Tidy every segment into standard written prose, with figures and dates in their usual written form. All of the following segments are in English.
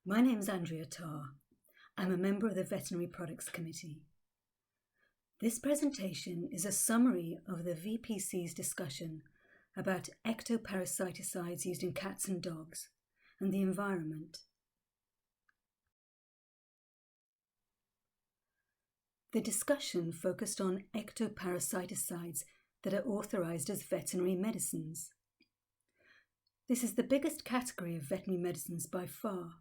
My name's Andrea Tarr. I'm a member of the Veterinary Products Committee. This presentation is a summary of the VPC's discussion about ectoparasiticides used in cats and dogs and the environment. The discussion focused on ectoparasiticides that are authorized as veterinary medicines. This is the biggest category of veterinary medicines by far,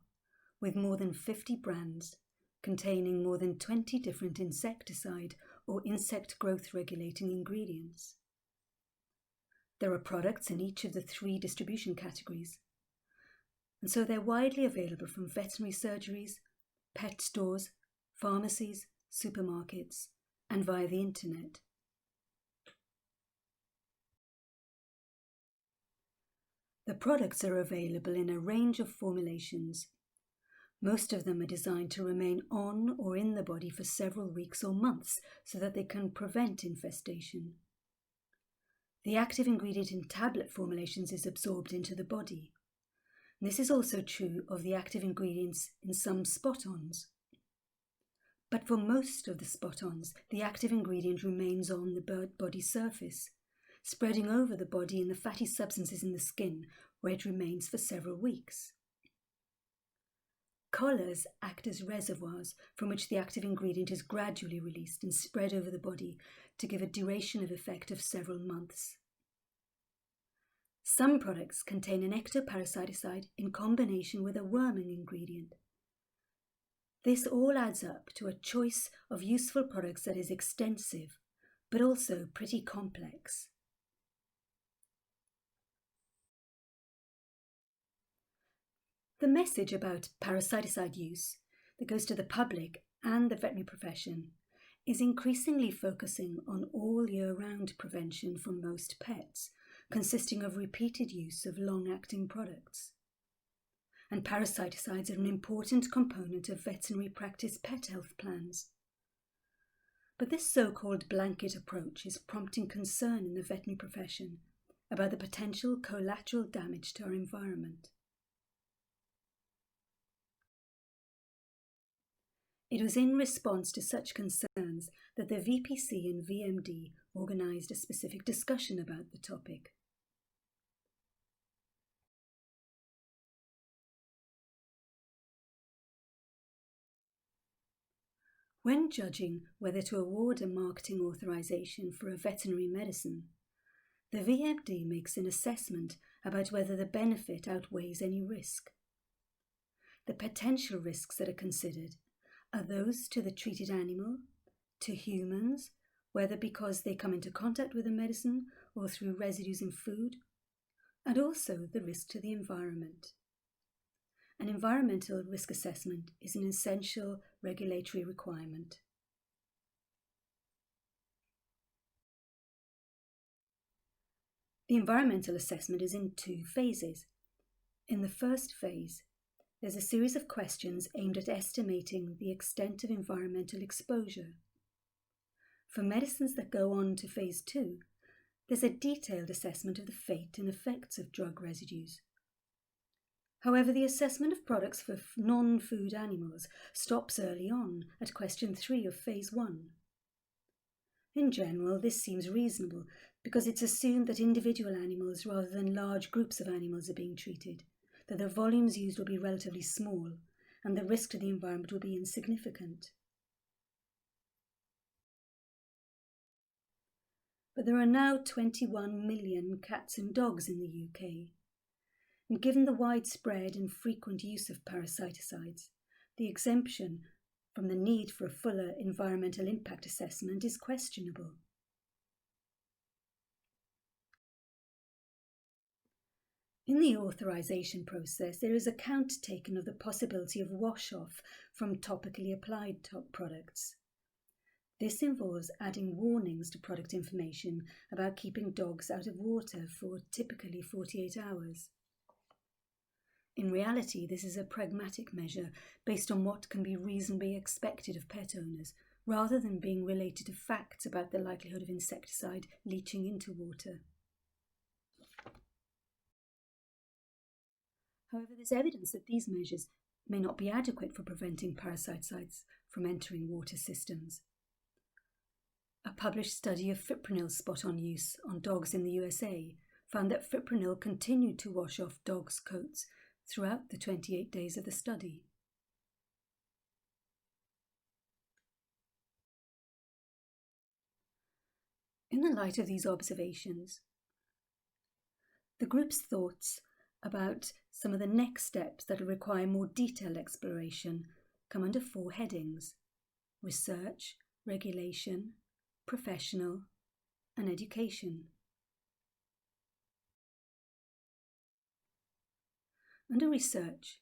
with more than 50 brands containing more than 20 different insecticide or insect growth regulating ingredients. There are products in each of the 3 distribution categories, and so they're widely available from veterinary surgeries, pet stores, pharmacies, supermarkets, and via the internet. The products are available in a range of formulations. Most of them are designed to remain on or in the body for several weeks or months so that they can prevent infestation. The active ingredient in tablet formulations is absorbed into the body. This is also true of the active ingredients in some spot-ons. But for most of the spot-ons, the active ingredient remains on the body surface, spreading over the body and the fatty substances in the skin, where it remains for several weeks. Collars act as reservoirs from which the active ingredient is gradually released and spread over the body to give a duration of effect of several months. Some products contain an ectoparasiticide in combination with a worming ingredient. This all adds up to a choice of useful products that is extensive, but also pretty complex. The message about parasiticide use that goes to the public and the veterinary profession is increasingly focusing on all year-round prevention for most pets, consisting of repeated use of long-acting products. And parasiticides are an important component of veterinary practice pet health plans. But this so-called blanket approach is prompting concern in the veterinary profession about the potential collateral damage to our environment. It was in response to such concerns that the VPC and VMD organised a specific discussion about the topic. When judging whether to award a marketing authorisation for a veterinary medicine, the VMD makes an assessment about whether the benefit outweighs any risk. The potential risks that are considered are those to the treated animal, to humans, whether because they come into contact with the medicine or through residues in food, and also the risk to the environment. An environmental risk assessment is an essential regulatory requirement. The environmental assessment is in 2 phases. In the first phase, there's a series of questions aimed at estimating the extent of environmental exposure. For medicines that go on to phase 2, there's a detailed assessment of the fate and effects of drug residues. However, the assessment of products for non-food animals stops early on at question 3 of phase 1. In general, this seems reasonable because it's assumed that individual animals rather than large groups of animals are being treated, that the volumes used will be relatively small, and the risk to the environment will be insignificant. But there are now 21 million cats and dogs in the UK, and given the widespread and frequent use of parasiticides, the exemption from the need for a fuller environmental impact assessment is questionable. In the authorisation process, there is account taken of the possibility of wash-off from topically applied products. This involves adding warnings to product information about keeping dogs out of water for typically 48 hours. In reality, this is a pragmatic measure based on what can be reasonably expected of pet owners, rather than being related to facts about the likelihood of insecticide leaching into water. However, there's evidence that these measures may not be adequate for preventing parasiticides from entering water systems. A published study of fipronil spot-on use on dogs in the USA found that fipronil continued to wash off dogs' coats throughout the 28 days of the study. In the light of these observations, the group's thoughts about some of the next steps that will require more detailed exploration come under 4 headings: research, regulation, professional, and education. Under research,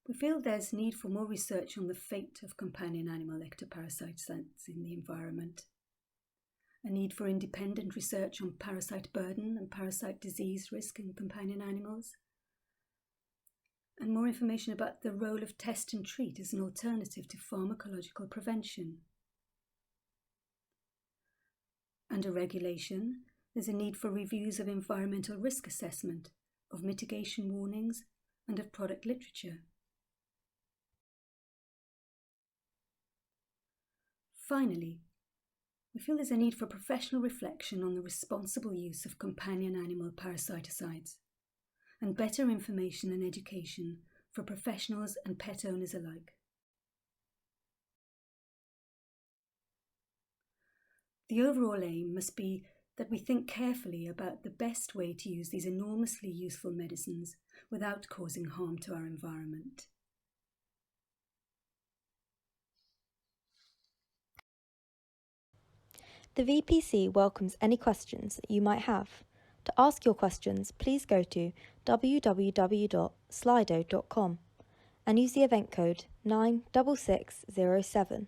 we feel there's need for more research on the fate of companion animal ectoparasiticides in the environment, a need for independent research on parasite burden and parasite disease risk in companion animals, and more information about the role of test and treat as an alternative to pharmacological prevention. Under regulation, there's a need for reviews of environmental risk assessment, of mitigation warnings, and of product literature. Finally, we feel there's a need for professional reflection on the responsible use of companion animal parasiticides, and better information and education for professionals and pet owners alike. The overall aim must be that we think carefully about the best way to use these enormously useful medicines without causing harm to our environment. The VPC welcomes any questions that you might have. To ask your questions, please go to www.slido.com and use the event code 96607.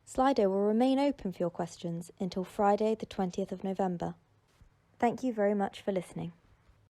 Slido will remain open for your questions until Friday the 20th of November. Thank you very much for listening.